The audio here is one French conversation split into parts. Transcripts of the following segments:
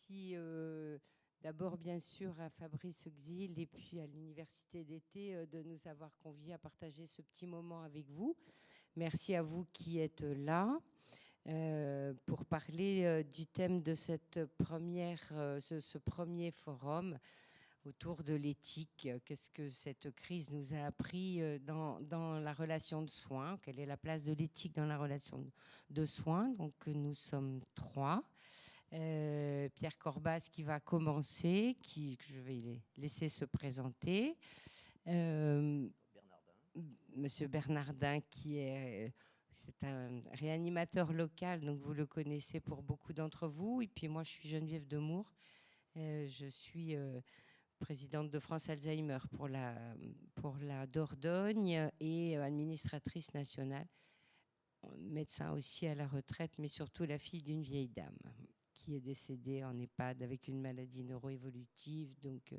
merci d'abord bien sûr à Fabrice Auxil et puis à l'Université d'été de nous avoir conviés à partager ce petit moment avec vous. Merci à vous qui êtes là pour parler du thème de cette ce premier forum autour de l'éthique. Qu'est-ce que cette crise nous a appris dans la relation de soins? Quelle est la place de l'éthique dans la relation de soins? Donc nous sommes trois. Pierre Corbas qui va commencer, je vais laisser se présenter. Monsieur Bernardin qui c'est un réanimateur local, donc vous le connaissez pour beaucoup d'entre vous. Et puis moi, je suis Geneviève Demour. Je suis présidente de France Alzheimer pour la Dordogne et administratrice nationale, médecin aussi à la retraite, mais surtout la fille d'une vieille dame qui est décédée en EHPAD avec une maladie neuroévolutive. Donc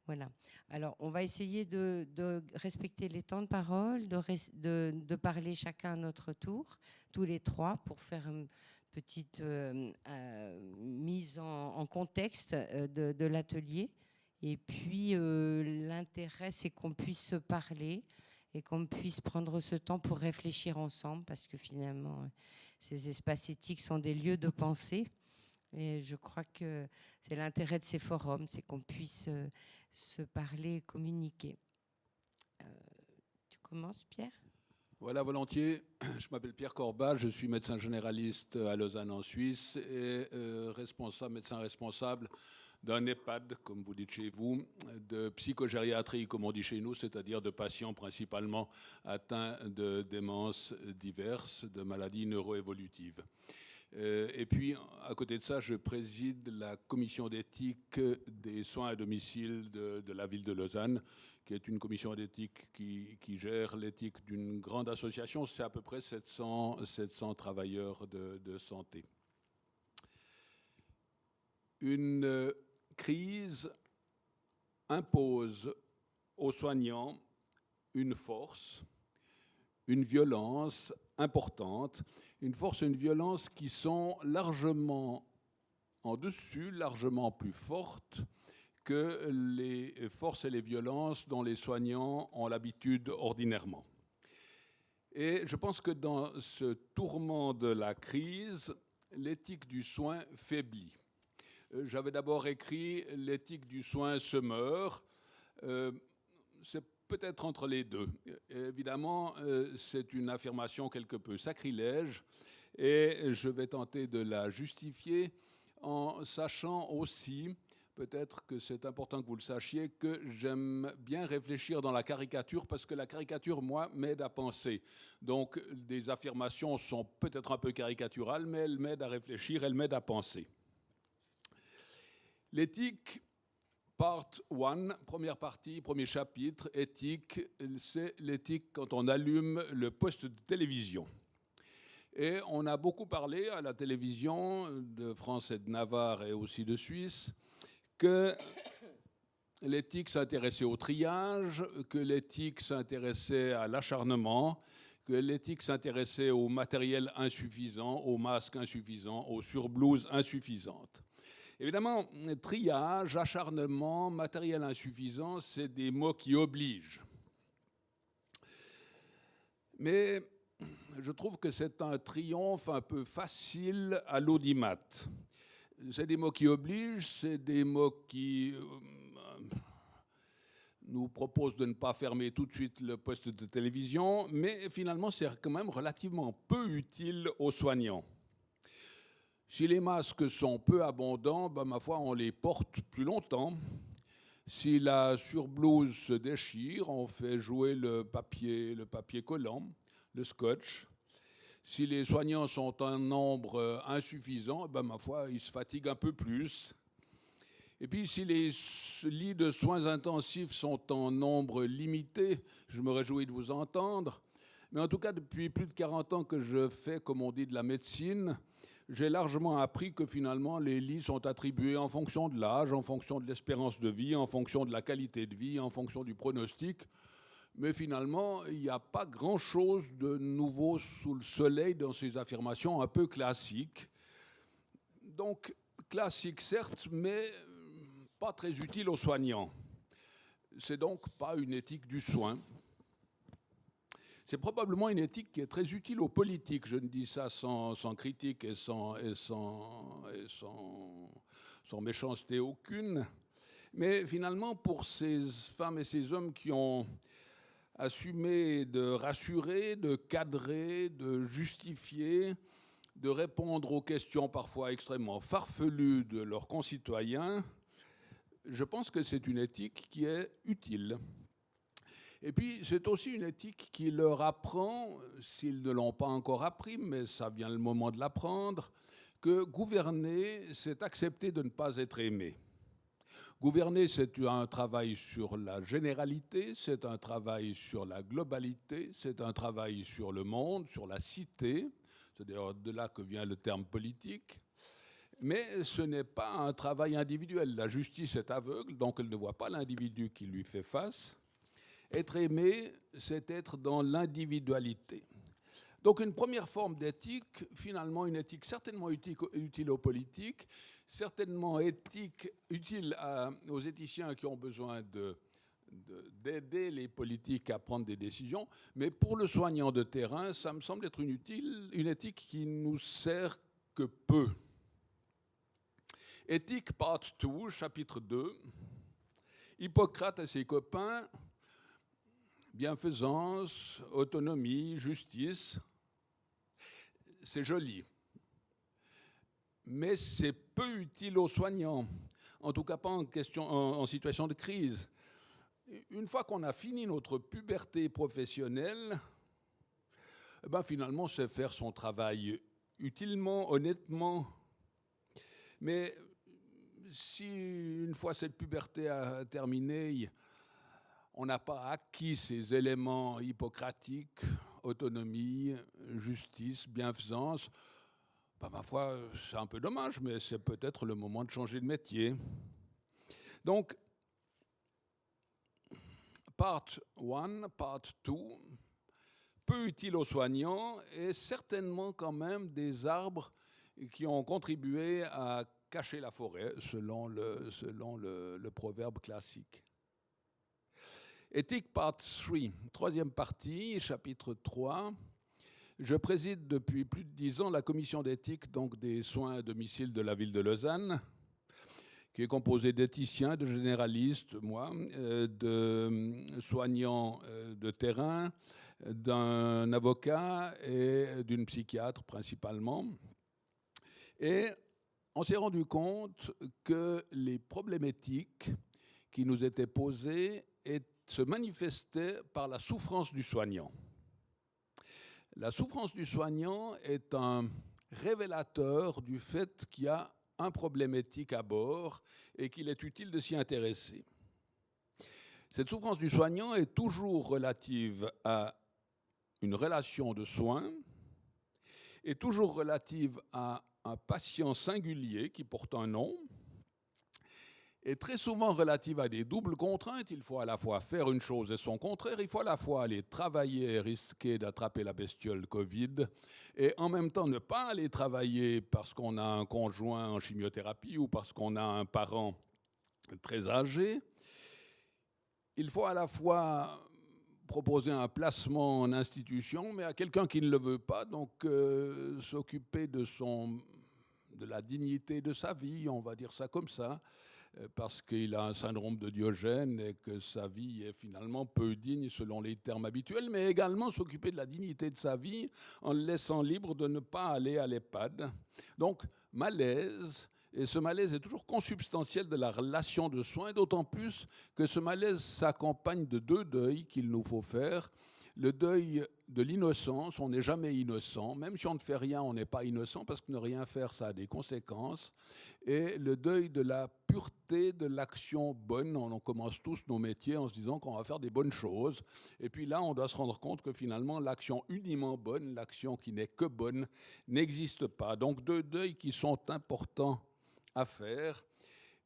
voilà. Alors on va essayer de respecter les temps de parole, de parler chacun à notre tour, tous les trois, pour faire une petite mise en contexte de l'atelier. Et puis, l'intérêt, c'est qu'on puisse se parler et qu'on puisse prendre ce temps pour réfléchir ensemble, parce que finalement, ces espaces éthiques sont des lieux de pensée. Et je crois que c'est l'intérêt de ces forums, c'est qu'on puisse se parler et communiquer. Tu commences, Pierre ? Voilà, volontiers. Je m'appelle Pierre Corbas, je suis médecin généraliste à Lausanne en Suisse et médecin responsable d'un EHPAD, comme vous dites chez vous, de psychogériatrie, comme on dit chez nous, c'est-à-dire de patients principalement atteints de démences diverses, de maladies neuroévolutives. Et puis, à côté de ça, je préside la commission d'éthique des soins à domicile de la ville de Lausanne, qui est une commission d'éthique qui gère l'éthique d'une grande association. C'est à peu près 700 travailleurs de santé. Une crise impose aux soignants une force, une violence importante, une force et une violence qui sont largement en dessus, largement plus fortes que les forces et les violences dont les soignants ont l'habitude ordinairement. Et je pense que dans ce tourment de la crise, l'éthique du soin faiblit. J'avais d'abord écrit « L'éthique du soin se meurt ». C'est peut-être entre les deux. Évidemment, c'est une affirmation quelque peu sacrilège et je vais tenter de la justifier en sachant aussi, peut-être que c'est important que vous le sachiez, que j'aime bien réfléchir dans la caricature parce que la caricature, moi, m'aide à penser. Donc, des affirmations sont peut-être un peu caricaturales, mais elles m'aident à réfléchir, elles m'aident à penser. L'éthique, part 1, première partie, premier chapitre, éthique, c'est l'éthique quand on allume le poste de télévision. Et on a beaucoup parlé à la télévision de France et de Navarre et aussi de Suisse que l'éthique s'intéressait au triage, que l'éthique s'intéressait à l'acharnement, que l'éthique s'intéressait au matériel insuffisant, aux masques insuffisants, aux surblouses insuffisantes. Évidemment, triage, acharnement, matériel insuffisant, c'est des mots qui obligent. Mais je trouve que c'est un triomphe un peu facile à l'audimat. C'est des mots qui obligent, c'est des mots qui nous proposent de ne pas fermer tout de suite le poste de télévision, mais finalement, c'est quand même relativement peu utile aux soignants. Si les masques sont peu abondants, ben, ma foi, on les porte plus longtemps. Si la surblouse se déchire, on fait jouer le papier collant, le scotch. Si les soignants sont en nombre insuffisant, ben, ma foi, ils se fatiguent un peu plus. Et puis, si les lits de soins intensifs sont en nombre limité, je me réjouis de vous entendre. Mais en tout cas, depuis plus de 40 ans que je fais, comme on dit, de la médecine, j'ai largement appris que finalement, les lits sont attribués en fonction de l'âge, en fonction de l'espérance de vie, en fonction de la qualité de vie, en fonction du pronostic. Mais finalement, il n'y a pas grand-chose de nouveau sous le soleil dans ces affirmations un peu classiques. Donc, classique certes, mais pas très utile aux soignants. C'est donc pas une éthique du soin. C'est probablement une éthique qui est très utile aux politiques. Je ne dis ça sans critique et sans méchanceté aucune. Mais finalement, pour ces femmes et ces hommes qui ont assumé de rassurer, de cadrer, de justifier, de répondre aux questions parfois extrêmement farfelues de leurs concitoyens, je pense que c'est une éthique qui est utile. Et puis, c'est aussi une éthique qui leur apprend, s'ils ne l'ont pas encore appris, mais ça vient le moment de l'apprendre, que gouverner, c'est accepter de ne pas être aimé. Gouverner, c'est un travail sur la généralité, c'est un travail sur la globalité, c'est un travail sur le monde, sur la cité, c'est d'ailleurs de là que vient le terme politique. Mais ce n'est pas un travail individuel. La justice est aveugle, donc elle ne voit pas l'individu qui lui fait face. Être aimé, c'est être dans l'individualité. Donc une première forme d'éthique, finalement une éthique certainement utile aux politiques, certainement utile aux éthiciens qui ont besoin d'aider les politiques à prendre des décisions, mais pour le soignant de terrain, ça me semble être une éthique qui nous sert que peu. Éthique, part 2, chapitre 2. Hippocrate et ses copains, bienfaisance, autonomie, justice, c'est joli. Mais c'est peu utile aux soignants, en tout cas pas en situation de crise. Une fois qu'on a fini notre puberté professionnelle, finalement, c'est faire son travail utilement, honnêtement. Mais si une fois cette puberté a terminé, on n'a pas acquis ces éléments hippocratiques, autonomie, justice, bienfaisance, ma foi, c'est un peu dommage, mais c'est peut-être le moment de changer de métier. Donc, part 1, part 2, peu utile aux soignants et certainement quand même des arbres qui ont contribué à cacher la forêt, selon le proverbe classique. Éthique, part 3, troisième partie, chapitre 3. Je préside depuis plus de 10 ans la commission d'éthique donc des soins à domicile de la ville de Lausanne, qui est composée d'éthiciens, de généralistes, moi, de soignants de terrain, d'un avocat et d'une psychiatre principalement. Et on s'est rendu compte que les problèmes éthiques qui nous étaient posés se manifestaient par la souffrance du soignant. La souffrance du soignant est un révélateur du fait qu'il y a un problème éthique à bord et qu'il est utile de s'y intéresser. Cette souffrance du soignant est toujours relative à une relation de soins, est toujours relative à un patient singulier qui porte un nom, est très souvent relative à des doubles contraintes. Il faut à la fois faire une chose et son contraire. Il faut à la fois aller travailler et risquer d'attraper la bestiole Covid et en même temps ne pas aller travailler parce qu'on a un conjoint en chimiothérapie ou parce qu'on a un parent très âgé. Il faut à la fois proposer un placement en institution, mais à quelqu'un qui ne le veut pas, donc s'occuper de la dignité de sa vie, on va dire ça comme ça, parce qu'il a un syndrome de Diogène et que sa vie est finalement peu digne selon les termes habituels, mais également s'occuper de la dignité de sa vie en le laissant libre de ne pas aller à l'EHPAD. Donc, malaise, et ce malaise est toujours consubstantiel de la relation de soins, d'autant plus que ce malaise s'accompagne de deux deuils qu'il nous faut faire. Le deuil de l'innocence, on n'est jamais innocent, même si on ne fait rien, on n'est pas innocent, parce que ne rien faire, ça a des conséquences. Et le deuil de la pureté de l'action bonne, on commence tous nos métiers en se disant qu'on va faire des bonnes choses. Et puis là, on doit se rendre compte que finalement, l'action uniment bonne, l'action qui n'est que bonne, n'existe pas. Donc deux deuils qui sont importants à faire.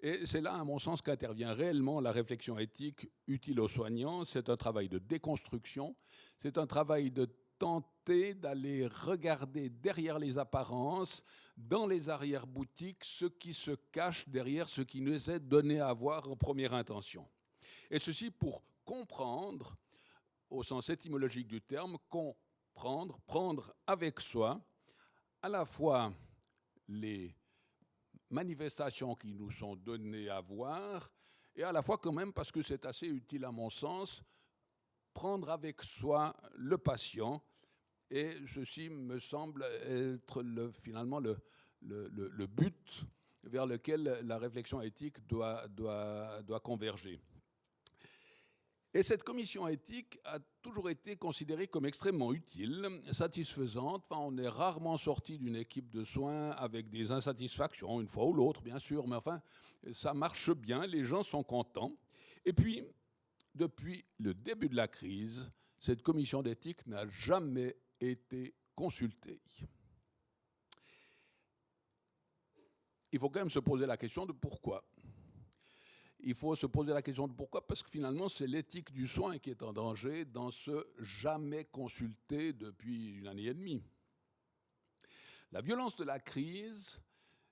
Et c'est là, à mon sens, qu'intervient réellement la réflexion éthique utile aux soignants. C'est un travail de déconstruction, c'est un travail de tenter d'aller regarder derrière les apparences, dans les arrière-boutiques, ce qui se cache derrière ce qui nous est donné à voir en première intention. Et ceci pour comprendre, au sens étymologique du terme, comprendre, prendre avec soi, à la fois les manifestations qui nous sont données à voir, et à la fois quand même, parce que c'est assez utile à mon sens, prendre avec soi le patient, et ceci me semble être finalement le but vers lequel la réflexion éthique doit converger. Et cette commission éthique a toujours été considérée comme extrêmement utile, satisfaisante. Enfin, on est rarement sorti d'une équipe de soins avec des insatisfactions, une fois ou l'autre, bien sûr, mais enfin, ça marche bien, les gens sont contents. Et puis, depuis le début de la crise, cette commission d'éthique n'a jamais été consultée. Il faut quand même se poser la question de pourquoi. Il faut se poser la question de pourquoi, parce que finalement, c'est l'éthique du soin qui est en danger dans ce jamais consulté depuis une année et demie. La violence de la crise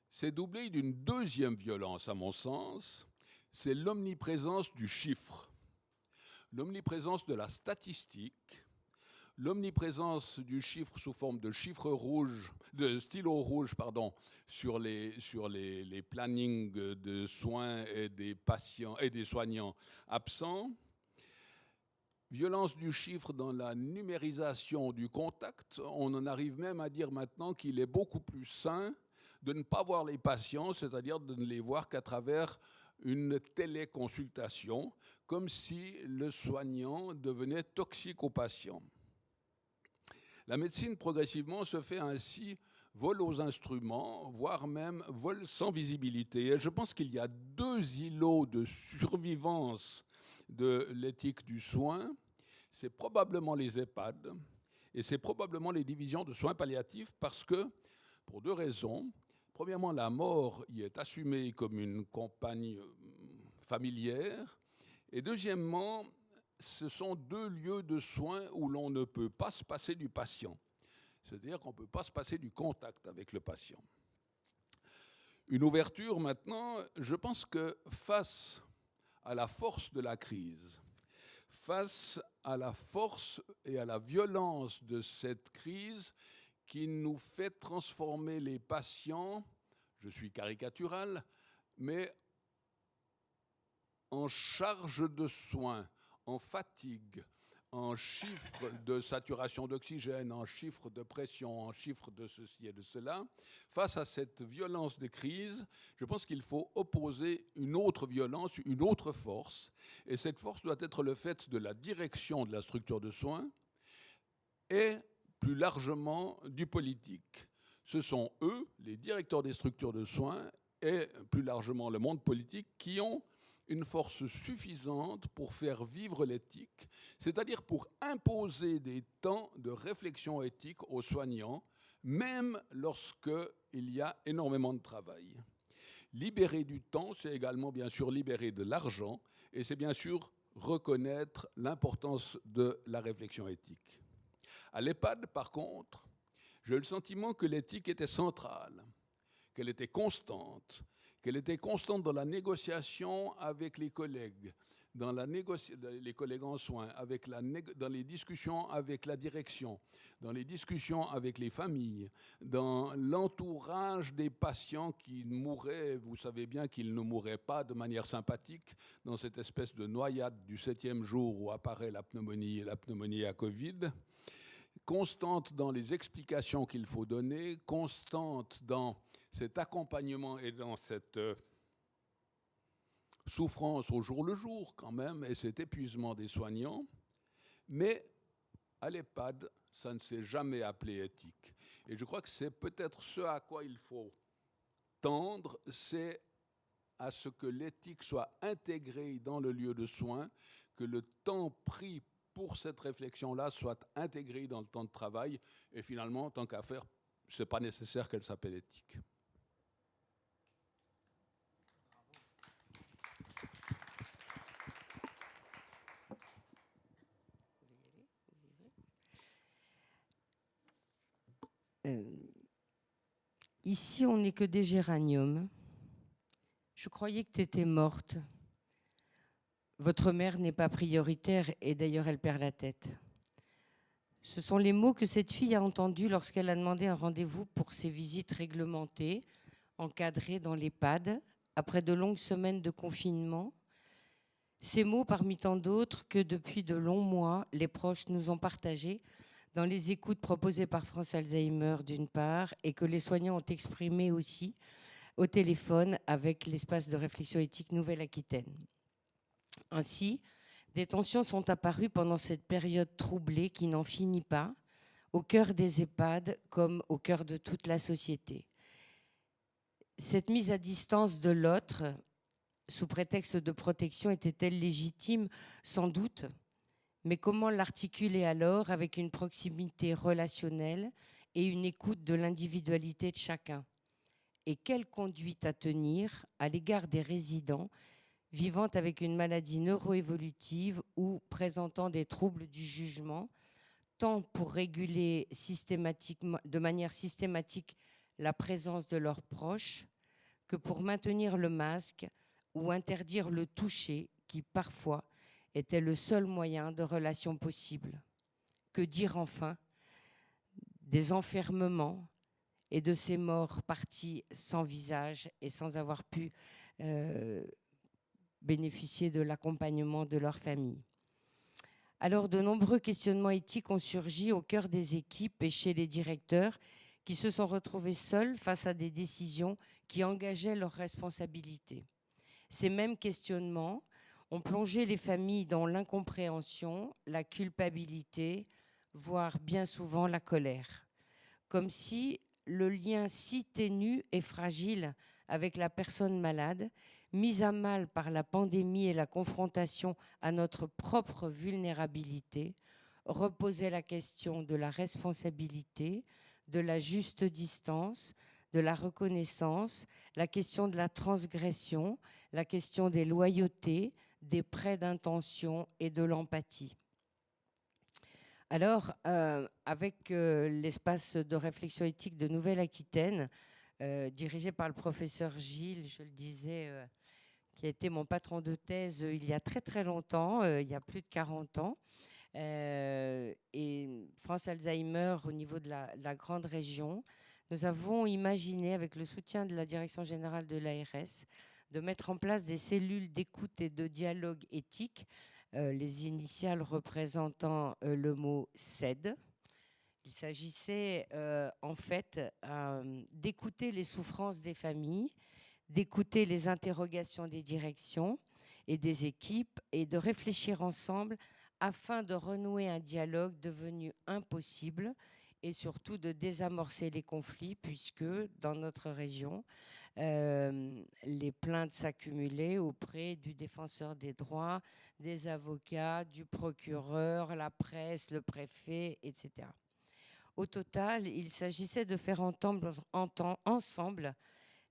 s'est doublée d'une deuxième violence, à mon sens, c'est l'omniprésence du chiffre, l'omniprésence de la statistique, l'omniprésence du chiffre sous forme de chiffres rouges, de stylos rouges, pardon, sur les plannings de soins et des patients et des soignants absents. Violence du chiffre dans la numérisation du contact. On en arrive même à dire maintenant qu'il est beaucoup plus sain de ne pas voir les patients, c'est-à-dire de ne les voir qu'à travers une téléconsultation, comme si le soignant devenait toxique au patient. La médecine, progressivement, se fait ainsi vol aux instruments, voire même vol sans visibilité. Et je pense qu'il y a deux îlots de survivance de l'éthique du soin. C'est probablement les EHPAD et c'est probablement les divisions de soins palliatifs parce que, pour deux raisons. Premièrement, la mort y est assumée comme une compagne familière. Et deuxièmement, ce sont deux lieux de soins où l'on ne peut pas se passer du patient. C'est-à-dire qu'on ne peut pas se passer du contact avec le patient. Une ouverture maintenant, je pense que face à la force de la crise, face à la force et à la violence de cette crise qui nous fait transformer les patients, je suis caricatural, mais en charge de soins, en fatigue, en chiffres de saturation d'oxygène, en chiffres de pression, en chiffres de ceci et de cela. Face à cette violence de crise, je pense qu'il faut opposer une autre violence, une autre force. Et cette force doit être le fait de la direction de la structure de soins et plus largement du politique. Ce sont eux, les directeurs des structures de soins, et plus largement le monde politique, qui ont une force suffisante pour faire vivre l'éthique, c'est-à-dire pour imposer des temps de réflexion éthique aux soignants, même lorsqu'il y a énormément de travail. Libérer du temps, c'est également bien sûr libérer de l'argent, et c'est bien sûr reconnaître l'importance de la réflexion éthique. À l'EHPAD, par contre, j'ai eu le sentiment que l'éthique était centrale, qu'elle était constante dans la négociation avec les collègues, les collègues en soins, dans les discussions avec la direction, dans les discussions avec les familles, dans l'entourage des patients qui mouraient. Vous savez bien qu'ils ne mouraient pas de manière sympathique dans cette espèce de noyade du 7e jour où apparaît la pneumonie et la pneumonie à Covid. Constante dans les explications qu'il faut donner, constante dans cet accompagnement et dans cette souffrance au jour le jour quand même, et cet épuisement des soignants. Mais à l'EHPAD, ça ne s'est jamais appelé éthique. Et je crois que c'est peut-être ce à quoi il faut tendre, c'est à ce que l'éthique soit intégrée dans le lieu de soins, que le temps pris pour cette réflexion-là soit intégrée dans le temps de travail. Et finalement, tant qu'à faire, ce n'est pas nécessaire qu'elle s'appelle éthique. Ici, on n'est que des géraniums. Je croyais que tu étais morte. Votre mère n'est pas prioritaire et d'ailleurs, elle perd la tête. Ce sont les mots que cette fille a entendus lorsqu'elle a demandé un rendez-vous pour ses visites réglementées, encadrées dans l'EHPAD, après de longues semaines de confinement. Ces mots, parmi tant d'autres, que depuis de longs mois, les proches nous ont partagés dans les écoutes proposées par France Alzheimer d'une part, et que les soignants ont exprimés aussi au téléphone avec l'espace de réflexion éthique Nouvelle-Aquitaine. Ainsi, des tensions sont apparues pendant cette période troublée qui n'en finit pas, au cœur des EHPAD comme au cœur de toute la société. Cette mise à distance de l'autre, sous prétexte de protection, était-elle légitime? Sans doute. Mais comment l'articuler alors avec une proximité relationnelle et une écoute de l'individualité de chacun? Et quelle conduite à tenir à l'égard des résidents vivant avec une maladie neuroévolutive ou présentant des troubles du jugement, tant pour réguler de manière systématique la présence de leurs proches que pour maintenir le masque ou interdire le toucher qui parfois était le seul moyen de relation possible. Que dire enfin des enfermements et de ces morts partis sans visage et sans avoir pu bénéficier de l'accompagnement de leur famille. Alors, de nombreux questionnements éthiques ont surgi au cœur des équipes et chez les directeurs qui se sont retrouvés seuls face à des décisions qui engageaient leurs responsabilités. Ces mêmes questionnements ont plongé les familles dans l'incompréhension, la culpabilité, voire bien souvent la colère. Comme si le lien si ténu et fragile avec la personne malade, mise à mal par la pandémie et la confrontation à notre propre vulnérabilité, reposait la question de la responsabilité, de la juste distance, de la reconnaissance, la question de la transgression, la question des loyautés, des prêts d'intention et de l'empathie. Alors, avec l'espace de réflexion éthique de Nouvelle-Aquitaine, dirigé par le professeur Gilles, je le disais, qui a été mon patron de thèse il y a très très longtemps, il y a plus de 40 ans, et France Alzheimer au niveau de la grande région, nous avons imaginé, avec le soutien de la Direction générale de l'ARS, de mettre en place des cellules d'écoute et de dialogue éthique, les initiales représentant le mot CED. Il s'agissait en fait d'écouter les souffrances des familles, d'écouter les interrogations des directions et des équipes et de réfléchir ensemble afin de renouer un dialogue devenu impossible et surtout de désamorcer les conflits puisque dans notre région, les plaintes s'accumulaient auprès du défenseur des droits, des avocats, du procureur, la presse, le préfet, etc. Au total, il s'agissait de faire entendre ensemble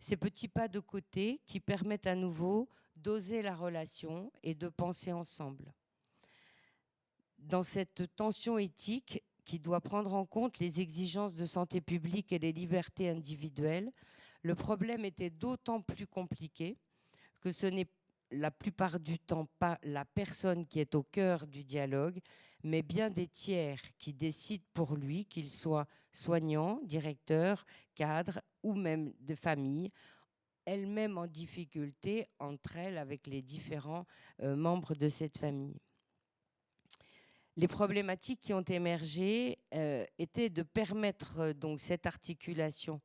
ces petits pas de côté qui permettent à nouveau d'oser la relation et de penser ensemble. Dans cette tension éthique qui doit prendre en compte les exigences de santé publique et les libertés individuelles, le problème était d'autant plus compliqué que ce n'est la plupart du temps pas la personne qui est au cœur du dialogue, mais bien des tiers qui décident pour lui, qu'il soit soignant, directeur, cadre ou même de famille, elles-mêmes en difficulté entre elles avec les différents membres de cette famille. Les problématiques qui ont émergé étaient de permettre donc cette articulation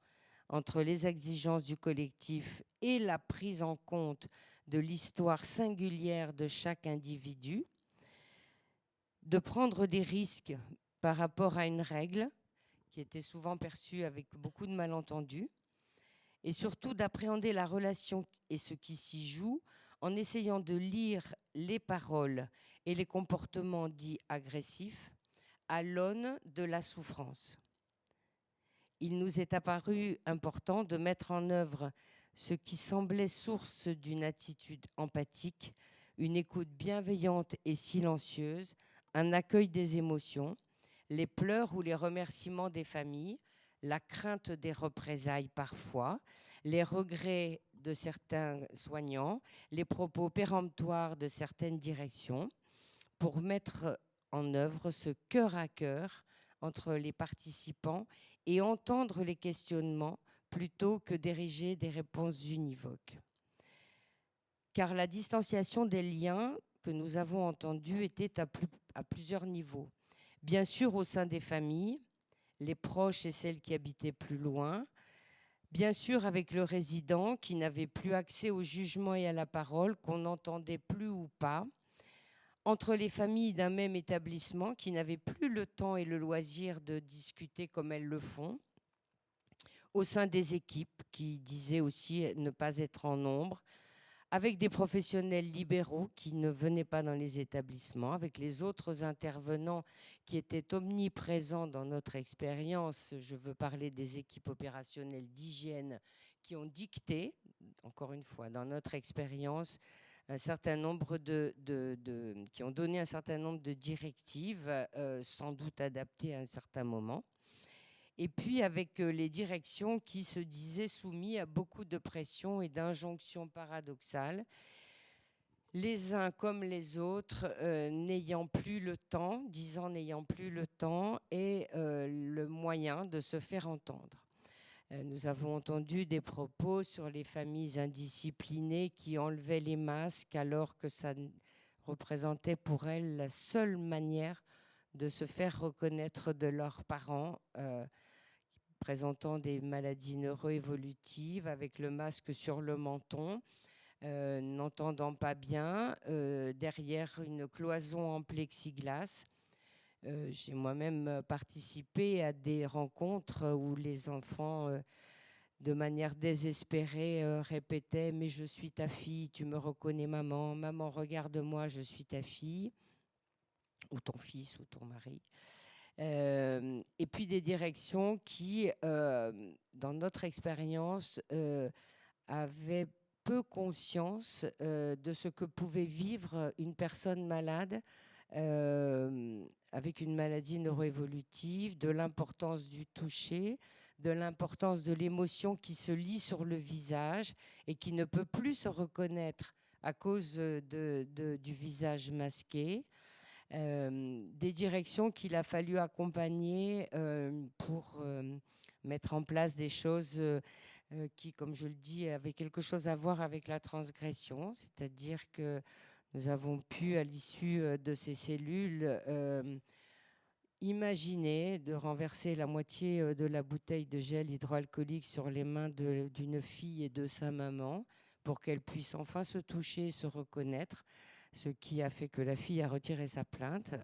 entre les exigences du collectif et la prise en compte de l'histoire singulière de chaque individu, de prendre des risques par rapport à une règle qui était souvent perçue avec beaucoup de malentendus, et surtout d'appréhender la relation et ce qui s'y joue en essayant de lire les paroles et les comportements dits agressifs à l'aune de la souffrance. Il nous est apparu important de mettre en œuvre ce qui semblait source d'une attitude empathique, une écoute bienveillante et silencieuse, un accueil des émotions, les pleurs ou les remerciements des familles, la crainte des représailles parfois, les regrets de certains soignants, les propos péremptoires de certaines directions, pour mettre en œuvre ce cœur à cœur entre les participants et entendre les questionnements plutôt que d'ériger des réponses univoques. Car la distanciation des liens que nous avons entendus était à plusieurs niveaux. Bien sûr au sein des familles, les proches et celles qui habitaient plus loin, bien sûr avec le résident qui n'avait plus accès au jugement et à la parole, qu'on n'entendait plus ou pas, entre les familles d'un même établissement qui n'avaient plus le temps et le loisir de discuter comme elles le font, au sein des équipes qui disaient aussi ne pas être en nombre, avec des professionnels libéraux qui ne venaient pas dans les établissements, avec les autres intervenants qui étaient omniprésents dans notre expérience. Je veux parler des équipes opérationnelles d'hygiène qui ont dicté, encore une fois, dans notre expérience, un certain nombre qui ont donné un certain nombre de directives, sans doute adaptées à un certain moment. Et puis avec les directions qui se disaient soumises à beaucoup de pression et d'injonctions paradoxales, les uns comme les autres n'ayant plus le temps, n'ayant plus le temps et le moyen de se faire entendre. Nous avons entendu des propos sur les familles indisciplinées qui enlevaient les masques alors que ça représentait pour elles la seule manière de se faire reconnaître de leurs parents, présentant des maladies neuroévolutives avec le masque sur le menton, n'entendant pas bien, derrière une cloison en plexiglas. J'ai moi-même participé à des rencontres où les enfants, de manière désespérée, répétaient « Mais je suis ta fille, tu me reconnais maman, maman regarde-moi, je suis ta fille » ou ton fils ou ton mari. Et puis des directions qui, dans notre expérience, avaient peu conscience de ce que pouvait vivre une personne malade avec une maladie neuroévolutive, de l'importance du toucher, de l'importance de l'émotion qui se lit sur le visage et qui ne peut plus se reconnaître à cause du visage masqué. Des directions qu'il a fallu accompagner pour mettre en place des choses qui, comme je le dis, avaient quelque chose à voir avec la transgression, c'est-à-dire que nous avons pu, à l'issue de ces cellules, imaginer de renverser la moitié de la bouteille de gel hydroalcoolique sur les mains d'une fille et de sa maman pour qu'elle puisse enfin se toucher et se reconnaître, ce qui a fait que la fille a retiré sa plainte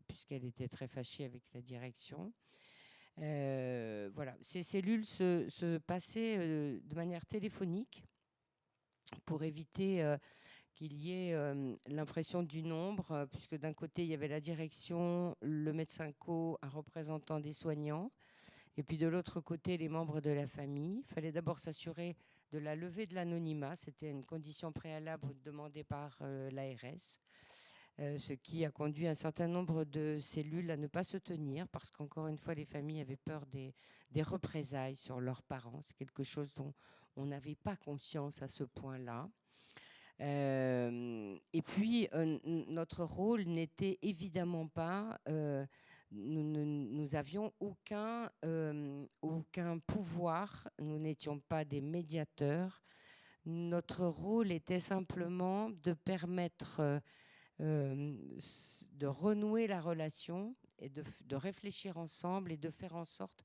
puisqu'elle était très fâchée avec la direction. Voilà, ces cellules se passaient de manière téléphonique pour éviter qu'il y ait l'impression du nombre, puisque d'un côté, il y avait la direction, le médecin co, un représentant des soignants, et puis de l'autre côté, les membres de la famille. Il fallait d'abord s'assurer de la levée de l'anonymat. C'était une condition préalable demandée par l'ARS, ce qui a conduit un certain nombre de cellules à ne pas se tenir, parce qu'encore une fois, les familles avaient peur des représailles sur leurs parents. C'est quelque chose dont on n'avait pas conscience à ce point-là. Et puis, notre rôle n'était évidemment pas, nous avions aucun pouvoir, nous n'étions pas des médiateurs. Notre rôle était simplement de permettre de renouer la relation et de réfléchir ensemble et de faire en sorte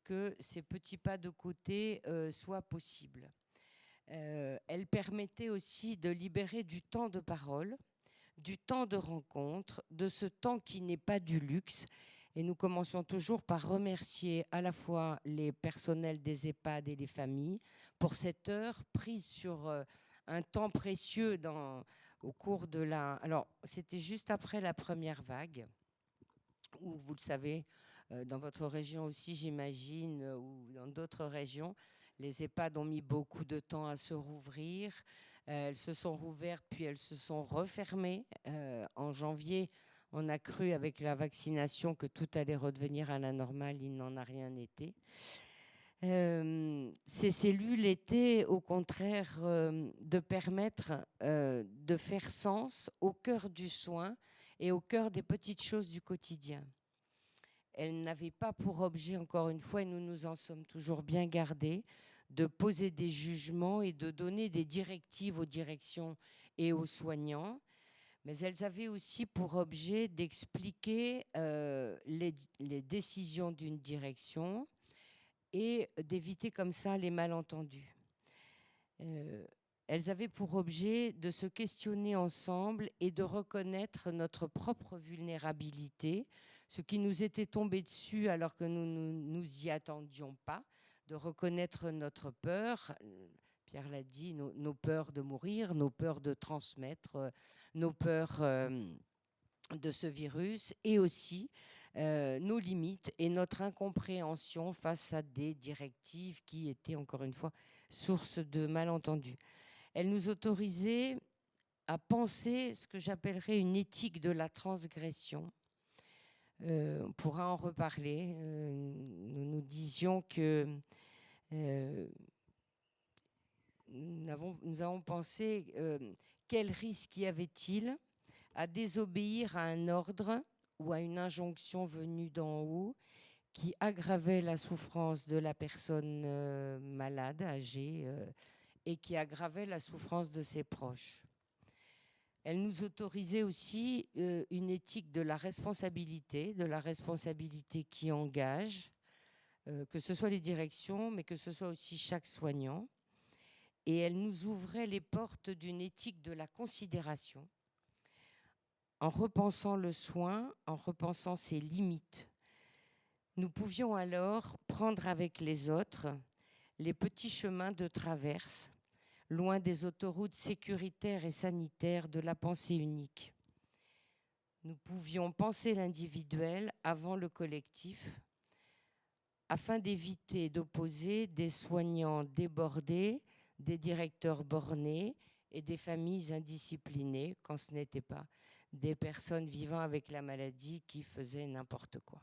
que ces petits pas de côté soient possibles. Elle permettait aussi de libérer du temps de parole, du temps de rencontre, de ce temps qui n'est pas du luxe. Et nous commencions toujours par remercier à la fois les personnels des EHPAD et les familles pour cette heure prise sur un temps précieux au cours de la... Alors, c'était juste après la première vague, où, vous le savez, dans votre région aussi, j'imagine, ou dans d'autres régions, les EHPAD ont mis beaucoup de temps à se rouvrir. Elles se sont rouvertes, puis elles se sont refermées. En janvier, On a cru avec la vaccination que tout allait redevenir à la normale, il n'en a rien été. Ces cellules étaient au contraire de permettre de faire sens au cœur du soin et au cœur des petites choses du quotidien. Elles n'avaient pas pour objet, encore une fois, et nous nous en sommes toujours bien gardés, de poser des jugements et de donner des directives aux directions et aux soignants, mais elles avaient aussi pour objet d'expliquer les décisions d'une direction et d'éviter comme ça les malentendus. Elles avaient pour objet de se questionner ensemble et de reconnaître notre propre vulnérabilité, ce qui nous était tombé dessus alors que nous ne nous y attendions pas, de reconnaître notre peur, Pierre l'a dit, nos peurs de mourir, nos peurs de transmettre, nos peurs de ce virus, et aussi nos limites et notre incompréhension face à des directives qui étaient, encore une fois, source de malentendus. Elle nous autorisait à penser ce que j'appellerais une éthique de la transgression. On pourra en reparler. Nous disions que nous avons pensé quel risque y avait-il à désobéir à un ordre ou à une injonction venue d'en haut qui aggravait la souffrance de la personne malade, âgée, et qui aggravait la souffrance de ses proches. Elle nous autorisait aussi une éthique de la responsabilité qui engage, que ce soit les directions, mais que ce soit aussi chaque soignant. Et elle nous ouvrait les portes d'une éthique de la considération, en repensant le soin, en repensant ses limites. Nous pouvions alors prendre avec les autres les petits chemins de traverse, loin des autoroutes sécuritaires et sanitaires de la pensée unique. Nous pouvions penser l'individuel avant le collectif, afin d'éviter d'opposer des soignants débordés, des directeurs bornés et des familles indisciplinées, quand ce n'était pas des personnes vivant avec la maladie qui faisaient n'importe quoi.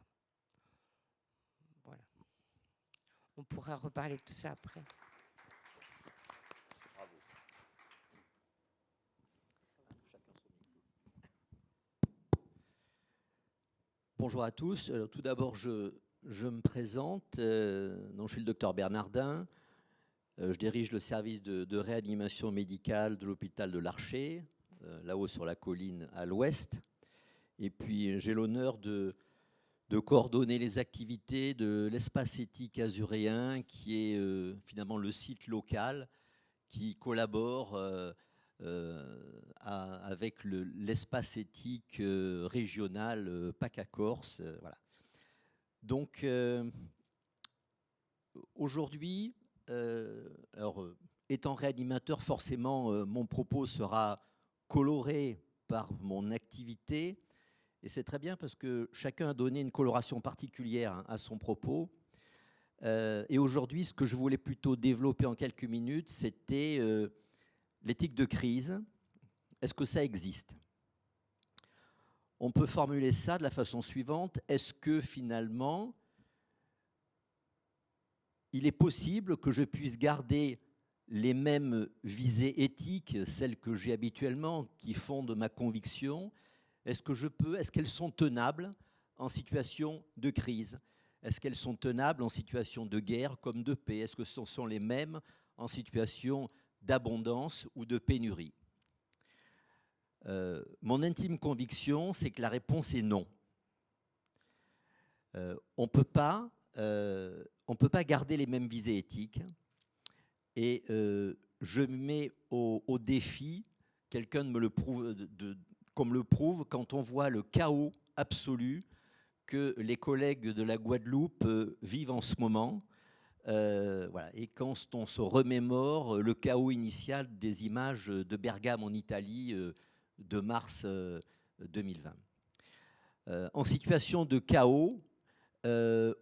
Voilà. On pourra reparler de tout ça après. Bravo. Bonjour à tous. Tout d'abord, je me présente. Donc, je suis le docteur Bernardin. Je dirige le service de réanimation médicale de l'hôpital de l'Archer, là-haut sur la colline à l'ouest. Et puis, j'ai l'honneur de coordonner les activités de l'espace éthique azuréen, qui est finalement le site local qui collabore avec l'espace éthique régional PACA-Corse. Voilà. Donc, aujourd'hui, étant réanimateur, forcément, mon propos sera coloré par mon activité. Et c'est très bien parce que chacun a donné une coloration particulière à son propos. Et aujourd'hui, ce que je voulais plutôt développer en quelques minutes, c'était l'éthique de crise. Est-ce que ça existe ? On peut formuler ça de la façon suivante. Est-ce que finalement, il est possible que je puisse garder les mêmes visées éthiques, celles que j'ai habituellement, qui fondent ma conviction ? Est-ce qu'elles sont tenables en situation de crise ? Est-ce qu'elles sont tenables en situation de guerre comme de paix ? Est-ce que ce sont les mêmes en situation d'abondance ou de pénurie ? Mon intime conviction, c'est que la réponse est non. On ne peut pas garder les mêmes visées éthiques. Et je me mets au défi, quelqu'un me le prouve, qu'on me le prouve, quand on voit le chaos absolu que les collègues de la Guadeloupe vivent en ce moment. Voilà. Et quand on se remémore le chaos initial des images de Bergame en Italie de mars 2020. En situation de chaos,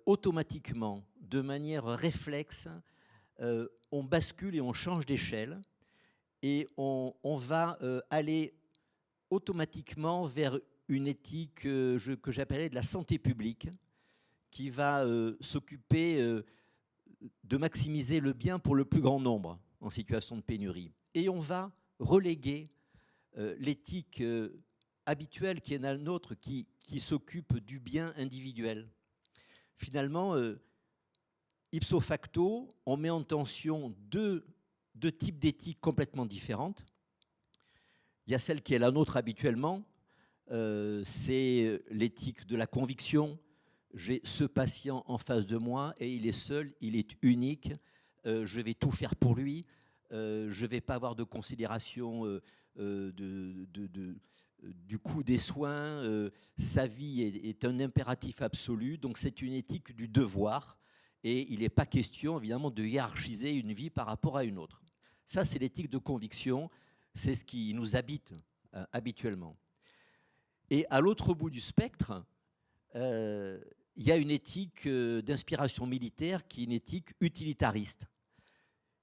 automatiquement, de manière réflexe, on bascule et on change d'échelle et on va aller automatiquement vers une éthique que j'appelais de la santé publique, qui va s'occuper de maximiser le bien pour le plus grand nombre en situation de pénurie. Et on va reléguer l'éthique habituelle qui est la nôtre, qui s'occupe du bien individuel. Finalement, ipso facto, on met en tension deux types d'éthiques complètement différentes. Il y a celle qui est la nôtre habituellement, c'est l'éthique de la conviction. J'ai ce patient en face de moi et il est seul, il est unique, je vais tout faire pour lui, je ne vais pas avoir de considération du coût des soins, sa vie est un impératif absolu, donc c'est une éthique du devoir et il n'est pas question évidemment de hiérarchiser une vie par rapport à une autre. Ça, c'est l'éthique de conviction, c'est ce qui nous habite habituellement. Et à l'autre bout du spectre, il y a une éthique d'inspiration militaire qui est une éthique utilitariste,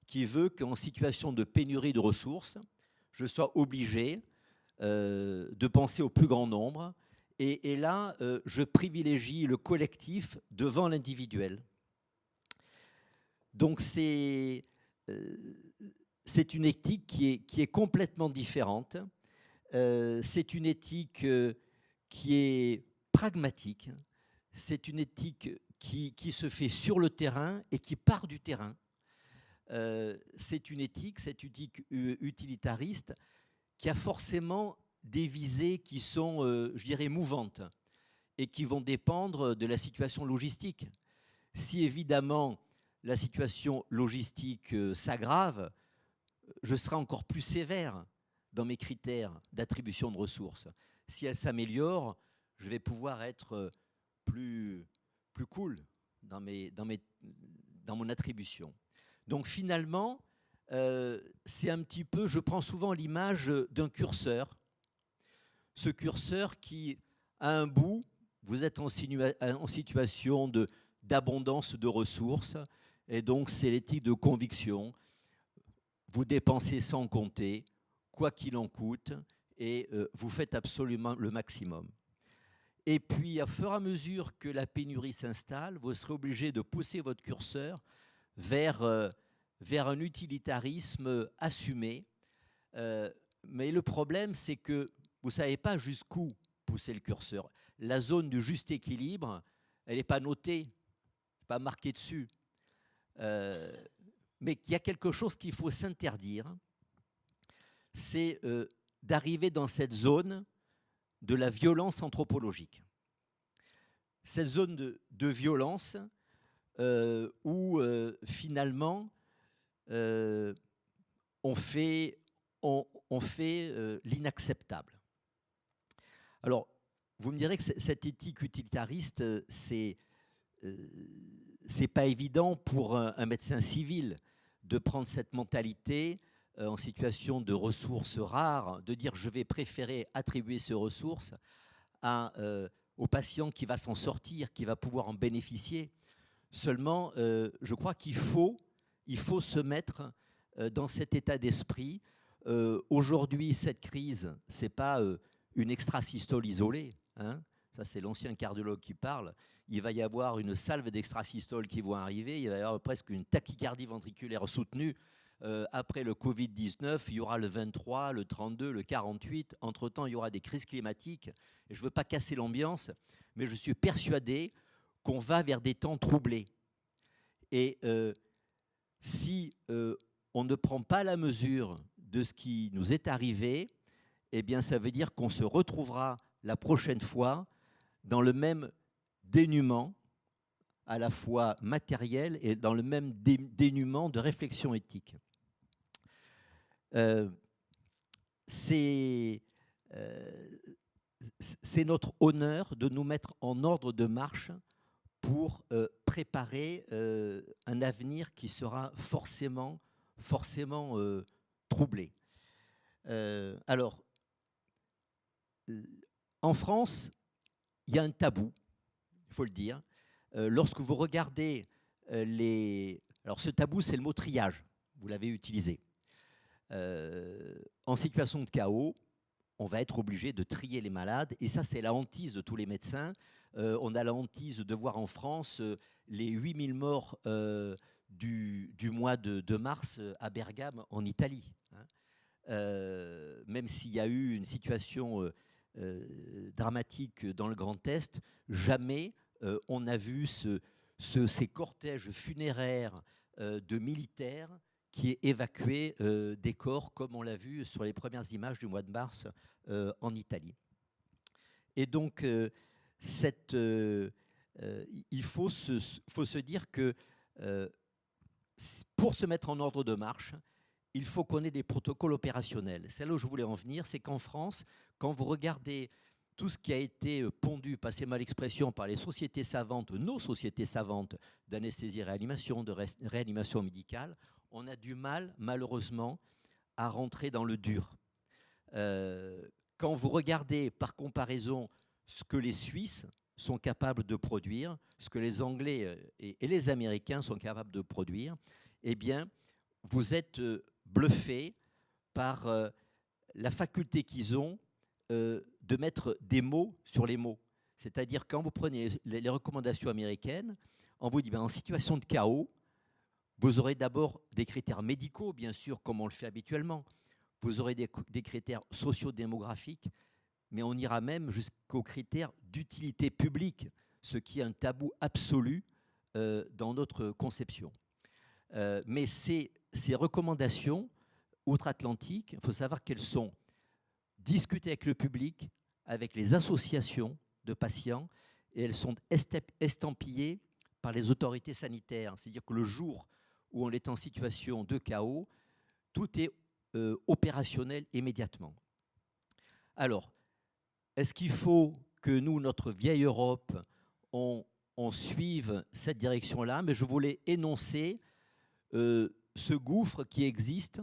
qui veut qu'en situation de pénurie de ressources, je sois obligé de penser au plus grand nombre. Et là, je privilégie le collectif devant l'individuel. Donc c'est une éthique qui est complètement différente. C'est une éthique qui est pragmatique. C'est une éthique qui se fait sur le terrain et qui part du terrain. C'est une éthique utilitariste qui a forcément des visées qui sont, je dirais, mouvantes et qui vont dépendre de la situation logistique. Si évidemment la situation logistique s'aggrave, je serai encore plus sévère dans mes critères d'attribution de ressources. Si elle s'améliore, je vais pouvoir être plus cool dans mon attribution. Donc finalement, c'est un petit peu, je prends souvent l'image d'un curseur. Ce curseur qui, à un bout, vous êtes en situation d'abondance de ressources, et donc c'est l'éthique de conviction. Vous dépensez sans compter, quoi qu'il en coûte, et vous faites absolument le maximum. Et puis, à fur et à mesure que la pénurie s'installe, vous serez obligé de pousser votre curseur vers un utilitarisme assumé. Mais le problème, c'est que vous ne savez pas jusqu'où pousser le curseur. La zone du juste équilibre, elle n'est pas notée, pas marquée dessus. Mais il y a quelque chose qu'il faut s'interdire, c'est d'arriver dans cette zone de la violence anthropologique. Cette zone de violence où finalement on fait l'inacceptable. Alors, vous me direz que cette éthique utilitariste, c'est pas évident pour un médecin civil de prendre cette mentalité en situation de ressources rares, de dire je vais préférer attribuer ces ressources au patient qui va s'en sortir, qui va pouvoir en bénéficier. Seulement, je crois qu'il faut se mettre dans cet état d'esprit. Aujourd'hui, cette crise, ce n'est pas une extrasystole isolée. Hein. Ça, c'est l'ancien cardiologue qui parle. Il va y avoir une salve d'extrasystoles qui vont arriver. Il va y avoir presque une tachycardie ventriculaire soutenue. Après le Covid-19, il y aura le 23, le 32, le 48. Entre-temps, il y aura des crises climatiques. Et je ne veux pas casser l'ambiance, mais je suis persuadé qu'on va vers des temps troublés. Et si on ne prend pas la mesure de ce qui nous est arrivé, eh bien, ça veut dire qu'on se retrouvera la prochaine fois dans le même dénuement, à la fois matériel et dans le même dénuement de réflexion éthique. C'est notre honneur de nous mettre en ordre de marche pour préparer un avenir qui sera forcément troublé. Alors, en France, il y a un tabou, il faut le dire. Lorsque vous regardez alors ce tabou, c'est le mot triage, vous l'avez utilisé. En situation de chaos, on va être obligé de trier les malades. Et ça, c'est la hantise de tous les médecins. On a la hantise de voir en France les 8000 morts du mois de mars à Bergame, en Italie. Même s'il y a eu une situation dramatique dans le Grand Est, jamais on a vu ces cortèges funéraires de militaires qui évacuaient des corps, comme on l'a vu sur les premières images du mois de mars en Italie. Et donc, il faut se dire que pour se mettre en ordre de marche, il faut qu'on ait des protocoles opérationnels. C'est là où je voulais en venir, c'est qu'en France, quand vous regardez tout ce qui a été pondu, passez-moi l'expression, par les sociétés savantes, nos sociétés savantes d'anesthésie-réanimation, de réanimation médicale, on a du mal, malheureusement, à rentrer dans le dur. Quand vous regardez, par comparaison, ce que les Suisses sont capables de produire, ce que les Anglais et les Américains sont capables de produire, eh bien, vous êtes bluffé par la faculté qu'ils ont de mettre des mots sur les mots. C'est-à-dire, quand vous prenez les recommandations américaines, on vous dit, en situation de chaos, vous aurez d'abord des critères médicaux, bien sûr, comme on le fait habituellement. Vous aurez des critères sociodémographiques, mais on ira même jusqu'aux critères d'utilité publique, ce qui est un tabou absolu dans notre conception. Mais ces recommandations outre-Atlantique, il faut savoir qu'elles sont discutées avec le public, avec les associations de patients, et elles sont estampillées par les autorités sanitaires. C'est-à-dire que le jour où on est en situation de chaos, tout est opérationnel immédiatement. Alors, est-ce qu'il faut que nous, notre vieille Europe, on suive cette direction-là? Mais je voulais énoncer ce gouffre qui existe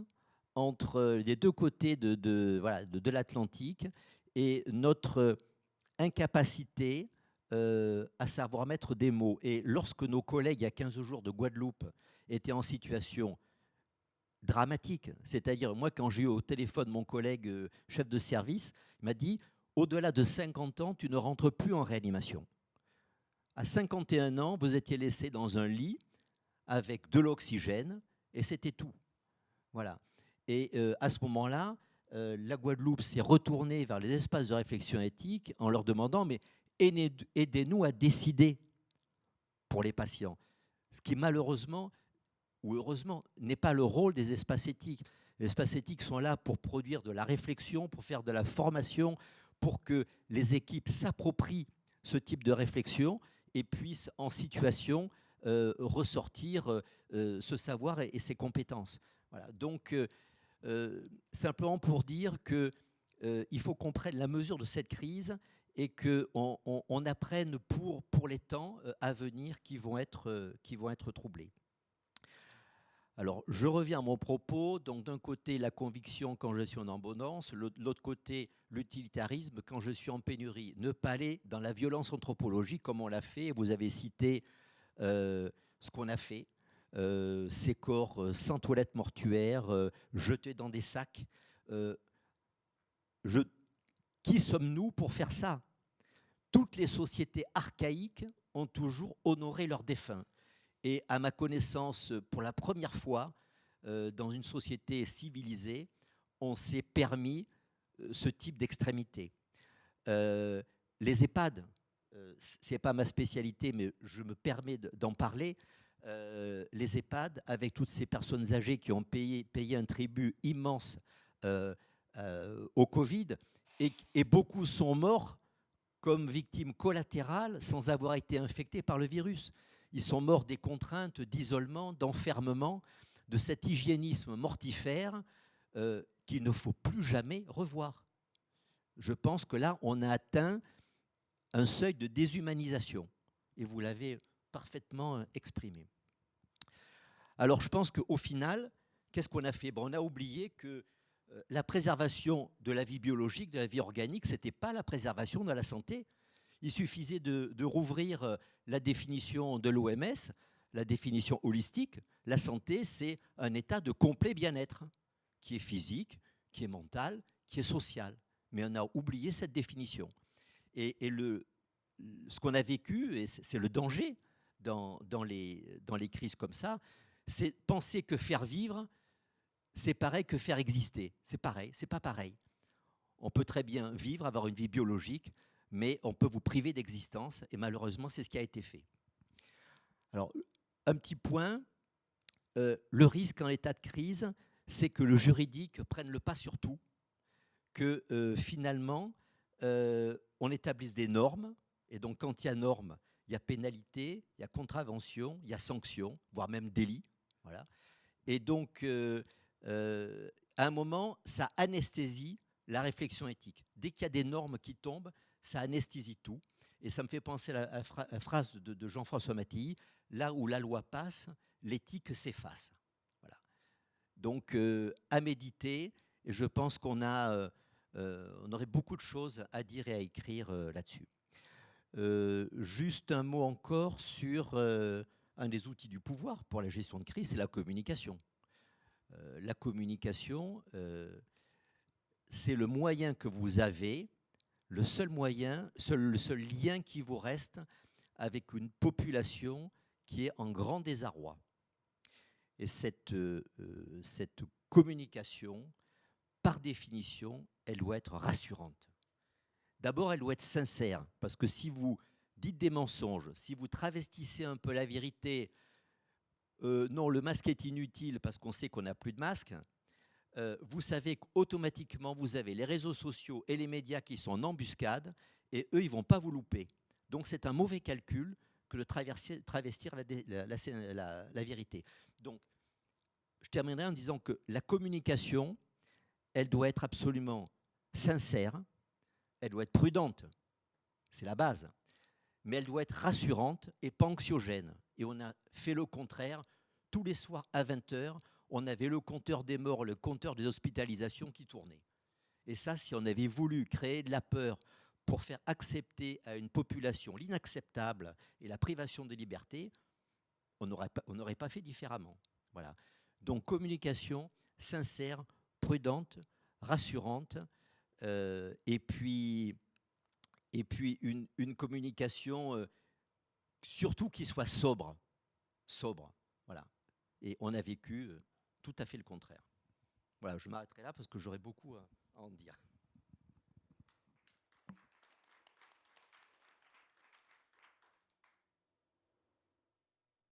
entre les deux côtés de l'Atlantique et notre incapacité à savoir mettre des mots. Et lorsque nos collègues, il y a 15 jours de Guadeloupe, étaient en situation dramatique, c'est-à-dire, moi, quand j'ai eu au téléphone mon collègue chef de service, il m'a dit, au-delà de 50 ans, tu ne rentres plus en réanimation. À 51 ans, vous étiez laissé dans un lit avec de l'oxygène, et c'était tout. Voilà. Et à ce moment-là, la Guadeloupe s'est retournée vers les espaces de réflexion éthique en leur demandant, mais aidez-nous à décider pour les patients. Ce qui, malheureusement, ou heureusement, n'est pas le rôle des espaces éthiques. Les espaces éthiques sont là pour produire de la réflexion, pour faire de la formation, pour que les équipes s'approprient ce type de réflexion et puissent, en situation, ressortir ce savoir et ses compétences. Voilà. Donc, simplement pour dire qu'il faut qu'on prenne la mesure de cette crise et qu'on apprenne pour les temps à venir qui vont être troublés. Alors, je reviens à mon propos. Donc, d'un côté, la conviction quand je suis en abondance, de l'autre côté, l'utilitarisme quand je suis en pénurie. Ne pas aller dans la violence anthropologique comme on l'a fait. Vous avez cité ce qu'on a fait. Ces corps sans toilette mortuaire, jetés dans des sacs. Qui sommes-nous pour faire ça? Toutes les sociétés archaïques ont toujours honoré leurs défunts. Et à ma connaissance, pour la première fois, dans une société civilisée, on s'est permis ce type d'extrémité. Les EHPAD, ce n'est pas ma spécialité, mais je me permets d'en parler. Les EHPAD, avec toutes ces personnes âgées qui ont payé un tribut immense au Covid, et beaucoup sont morts comme victimes collatérales sans avoir été infectés par le virus. Ils sont morts des contraintes d'isolement, d'enfermement, de cet hygiénisme mortifère qu'il ne faut plus jamais revoir. Je pense que là, on a atteint un seuil de déshumanisation. Et vous l'avez parfaitement exprimé. Alors, je pense qu'au final, qu'est-ce qu'on a fait? On a oublié que la préservation de la vie biologique, de la vie organique, ce n'était pas la préservation de la santé. Il suffisait de rouvrir la définition de l'OMS, la définition holistique. La santé, c'est un état de complet bien-être, qui est physique, qui est mental, qui est social. mais on a oublié cette définition. Et ce qu'on a vécu, et c'est le danger dans les crises comme ça, c'est penser que faire vivre, c'est pareil que faire exister. C'est pareil, c'est pas pareil. On peut très bien vivre, avoir une vie biologique, mais on peut vous priver d'existence, et malheureusement, c'est ce qui a été fait. Alors, un petit point, le risque en état de crise, c'est que le juridique prenne le pas sur tout, que finalement, on établisse des normes, et donc quand il y a normes, il y a pénalité, il y a contravention, il y a sanction, voire même délit. Voilà. Et donc, à un moment, ça anesthésie la réflexion éthique. Dès qu'il y a des normes qui tombent, ça anesthésie tout. Et ça me fait penser à la phrase de Jean-François Mattei, là où la loi passe, l'éthique s'efface. Voilà. Donc, à méditer, et je pense qu'on aurait beaucoup de choses à dire et à écrire là-dessus. Juste un mot encore sur un des outils du pouvoir pour la gestion de crise, c'est la communication. La communication, c'est le moyen que vous avez, le seul moyen, le seul lien qui vous reste avec une population qui est en grand désarroi. Et cette communication, par définition, elle doit être rassurante. D'abord, elle doit être sincère, parce que si vous dites des mensonges, si vous travestissez un peu la vérité, non, le masque est inutile parce qu'on sait qu'on n'a plus de masque, vous savez qu'automatiquement, vous avez les réseaux sociaux et les médias qui sont en embuscade, et eux, ils ne vont pas vous louper. Donc, c'est un mauvais calcul que de travestir la vérité. Donc, je terminerai en disant que la communication, elle doit être absolument sincère, elle doit être prudente, c'est la base, mais elle doit être rassurante et pas anxiogène. Et on a fait le contraire. Tous les soirs à 20h, on avait le compteur des morts, le compteur des hospitalisations qui tournait. Et ça, si on avait voulu créer de la peur pour faire accepter à une population l'inacceptable et la privation de liberté, on n'aurait pas fait différemment. Voilà. Donc, communication sincère, prudente, rassurante, et puis une communication surtout qui soit sobre. Voilà. Et on a vécu tout à fait le contraire. Voilà, je m'arrêterai là parce que j'aurais beaucoup à en dire.